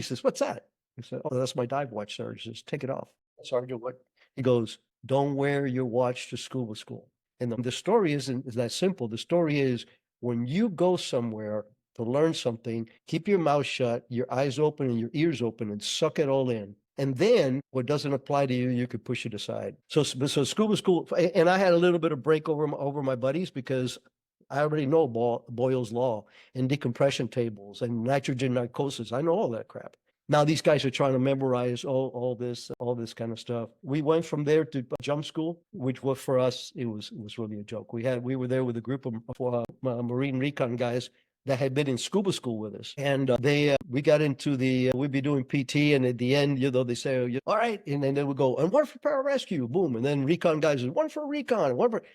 He says, "What's that?" I said, "Oh, that's my dive watch, sir." He says, "Take it off." Sergeant, what? He goes, "Don't wear your watch to scuba school." And the story isn't is that simple. The story is when you go somewhere to learn something, keep your mouth shut, your eyes open and your ears open and suck it all in. And then what doesn't apply to you, you could push it aside. So scuba school, and I had a little bit of break over my buddies because I already know Boyle's law and decompression tables and nitrogen narcosis. I know all that crap. Now these guys are trying to memorize all this kind of stuff. We went from there to jump school, which was for us, it was really a joke. We were there with a group of Marine recon guys that had been in scuba school with us, and we got into we'd be doing PT, and at the end, they say, "Oh, all right," and then they would go, "And one for pararescue," boom, and then recon guys is one for recon,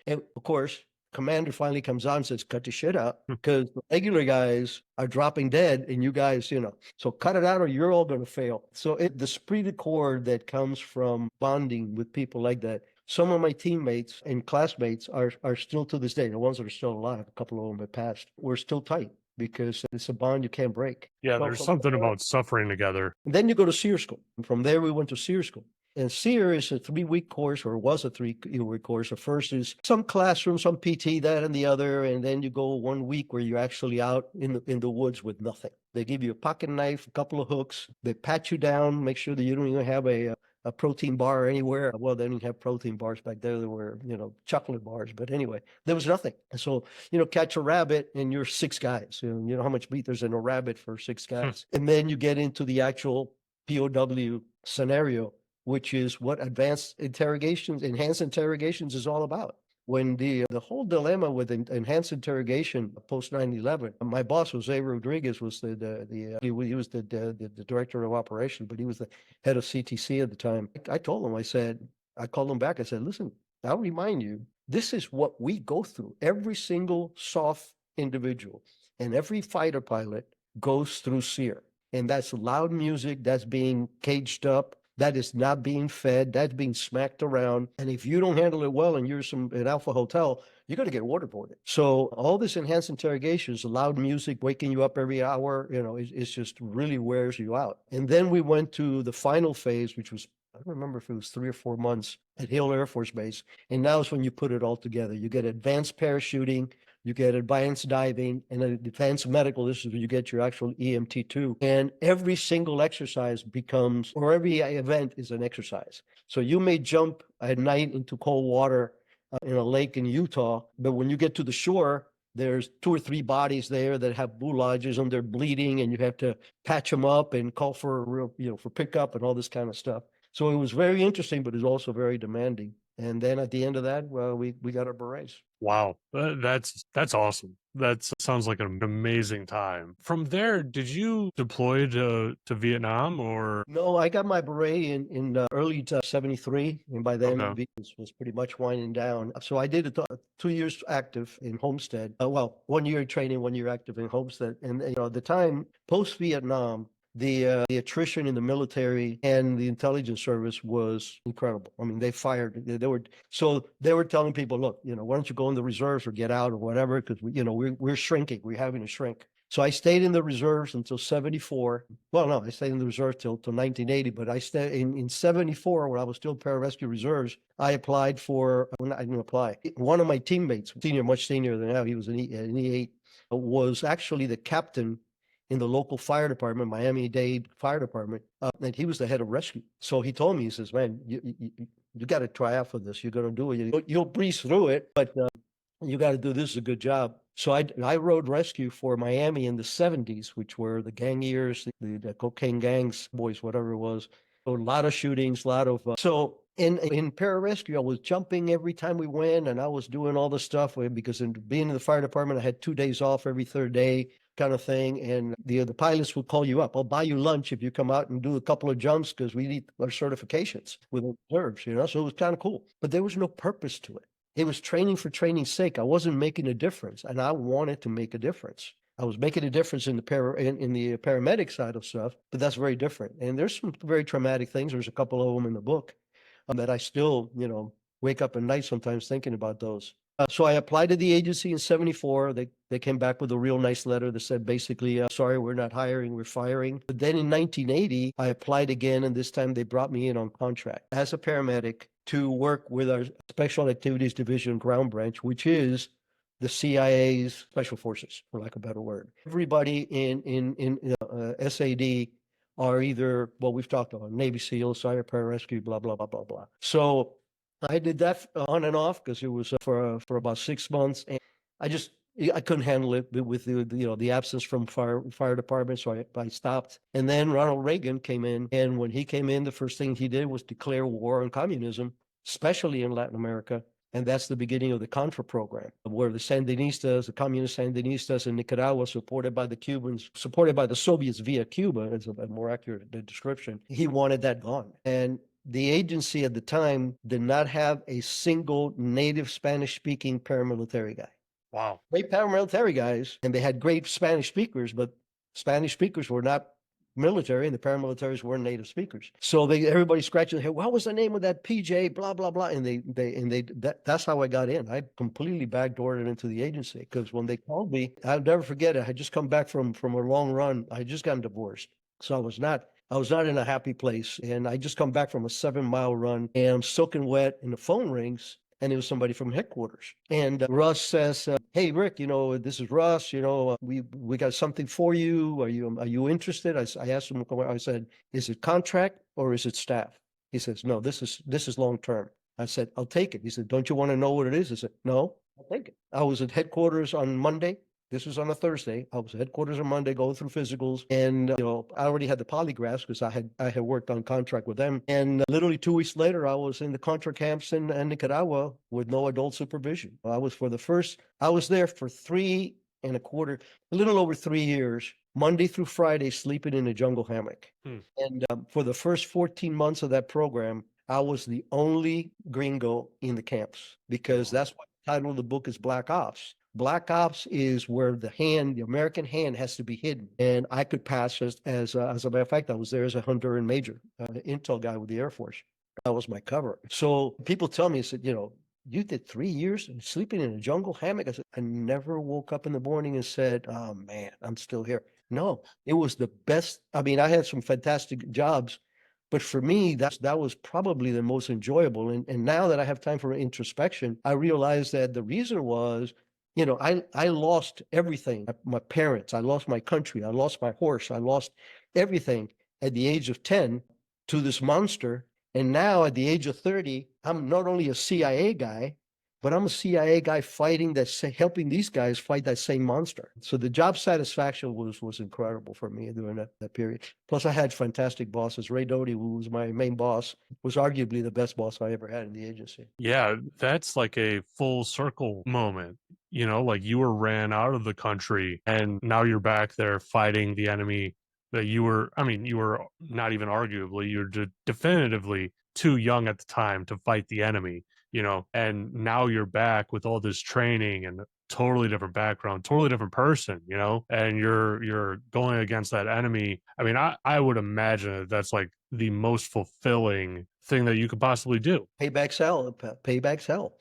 and of course commander finally comes on and says, "Cut the shit out because the regular guys are dropping dead and you guys, so cut it out or you're all going to fail." So the esprit de corps that comes from bonding with people like that. Some of my teammates and classmates are still to this day, the ones that are still alive, a couple of them have passed. We're still tight because it's a bond you can't break. Yeah, Well, there's something about suffering together. and then you go to SEER school. And from there, we went to SEER school. And SEER is a 3-week course, or was a 3-week course. The first is some classroom, some PT, that and the other, and then you go 1 week where you're actually out in the woods with nothing. They give you a pocket knife, a couple of hooks. They pat you down, make sure that you don't even have a protein bar anywhere. Well, they didn't have protein bars back there. There were, chocolate bars. But anyway, there was nothing. And so, catch a rabbit and you're 6 guys. You know how much meat there's in a rabbit for 6 guys. And then you get into the actual POW scenario, which is what enhanced interrogations is all about. When the whole dilemma with enhanced interrogation post 9/11, my boss Jose Rodriguez was he was the director of operation, but he was the head of CTC at the time. I told him, I called him back. I said, "Listen, I'll remind you, this is what we go through. Every single soft individual and every fighter pilot goes through SEER. And that's loud music, that's being caged up, that is not being fed, that's being smacked around. And if you don't handle it well and you're an Alpha Hotel, you're going to get waterboarded." So all this enhanced interrogations, loud music, waking you up every hour, it's just really wears you out. And then we went to the final phase, which was, I don't remember if it was 3 or 4 months at Hill Air Force Base. And now is when you put it all together. You get advanced parachuting, you get advanced diving, and advanced medical. This is where you get your actual EMT2. And every single exercise or every event is an exercise. So you may jump at night into cold water in a lake in Utah, but when you get to the shore, there's 2 or 3 bodies there that have boulages and they're bleeding, and you have to patch them up and call for for pickup and all this kind of stuff. So it was very interesting, but it was also very demanding. And then at the end of that, well, we got our berets. Wow, that's awesome. That sounds like an amazing time. From there, did you deploy to Vietnam or? No, I got my beret in early 73, and by then Okay. Vietnam was pretty much winding down. So I did 2 years active in Homestead. Well, 1 year training, 1 year active in Homestead. And at the time, post Vietnam, the attrition in the military and the intelligence service was incredible. I mean, they were telling people, "Look, why don't you go in the reserves or get out or whatever, because we're shrinking. We're having to shrink." So I stayed in the reserves until 74. Well, no, I stayed in the reserves till 1980, but I stayed in 74 when I was still pararescue reserves. I applied for, well, I didn't apply. One of my teammates, much senior than now, he was an E8, was actually the captain in the local fire department, Miami-Dade Fire Department, and he was the head of rescue. So he told me, he says, "Man, you got to try out for this. You're going to do it. You'll breeze through it, but you got to do this a good job." So I rode rescue for Miami in the 70s, which were the gang years, the cocaine gangs, boys, whatever it was. So a lot of shootings, a lot of so in pararescue, I was jumping every time we went, and I was doing all the stuff because being in the fire department, I had 2 days off every third day, kind of thing. And the pilots would call you up. "I'll buy you lunch if you come out and do a couple of jumps because we need our certifications with reserves," So it was kind of cool, but there was no purpose to it. It was training for training's sake. I wasn't making a difference, and I wanted to make a difference. I was making a difference in the paramedic side of stuff, but that's very different. And there's some very traumatic things. There's a couple of them in the book that I still, wake up at night sometimes thinking about those. So I applied to the agency in 74. They came back with a real nice letter that said basically, sorry, we're not hiring, we're firing. But then in 1980, I applied again, and this time they brought me in on contract as a paramedic to work with our Special Activities Division ground branch, which is the CIA's Special Forces, for lack of a better word. Everybody in SAD are either what we've talked about, Navy SEALs, Cyber Pararescue, blah, blah, blah, blah, blah. So I did that on and off because it was for about 6 months, and I just I couldn't handle it with the absence from fire department, so I stopped. And then Ronald Reagan came in, and when he came in, the first thing he did was declare war on communism, especially in Latin America. And that's the beginning of the Contra program, where the Sandinistas, the communist Sandinistas in Nicaragua, supported by the Cubans, supported by the Soviets via Cuba, is a more accurate description. He wanted that gone. And the agency at the time did not have a single native Spanish speaking paramilitary guy. Wow. Great paramilitary guys, and they had great Spanish speakers, but Spanish speakers were not military, and the paramilitaries weren't native speakers. So everybody scratching their head. What was the name of that PJ? Blah blah blah. And that's how I got in. I completely backdoored it into the agency because when they called me, I'll never forget it. I had just come back from a long run. I had just gotten divorced, so I was not in a happy place, and I just come back from a 7-mile run, and I'm soaking wet, and the phone rings. And it was somebody from headquarters. And Russ says, "Hey, Rick, this is Russ. We got something for you. Are you interested?" I asked him. I said, "Is it contract or is it staff?" He says, "No, this is long term." I said, "I'll take it." He said, "Don't you want to know what it is?" I said, "No, I'll take it." I was at headquarters on Monday. This was on a Thursday. I was at headquarters on Monday going through physicals, and I already had the polygraphs because I had worked on contract with them. And literally 2 weeks later, I was in the Contra camps in Nicaragua with no adult supervision. I was there for 3 1/4, a little over 3 years, Monday through Friday, sleeping in a jungle hammock. And for the first 14 months of that program, I was the only gringo in the camps because that's why the title of the book is Black Ops. Black Ops is where the American hand has to be hidden. And I could pass as a matter of fact, I was there as a Honduran major, intel guy with the Air Force. That was my cover. So people tell me, I said, you did 3 years sleeping in a jungle hammock. I said, I never woke up in the morning and said, oh man, I'm still here. No, it was the best. I mean, I had some fantastic jobs, but for me, that was probably the most enjoyable. And now that I have time for introspection, I realized that the reason was, I lost everything. My parents, I lost my country, I lost my horse, I lost everything at the age of 10 to this monster. And now at the age of 30, I'm not only a CIA guy, but I'm a CIA guy helping these guys fight that same monster. So the job satisfaction was incredible for me during that period. Plus, I had fantastic bosses. Ray Doty, who was my main boss, was arguably the best boss I ever had in the agency. Yeah, that's like a full circle moment. Like you were ran out of the country and now you're back there fighting the enemy that you were not even arguably, you're definitively too young at the time to fight the enemy, and now you're back with all this training and a totally different background, totally different person, and you're going against that enemy. I mean, I would imagine that that's like the most fulfilling thing that you could possibly do. Payback's hell. Payback's hell.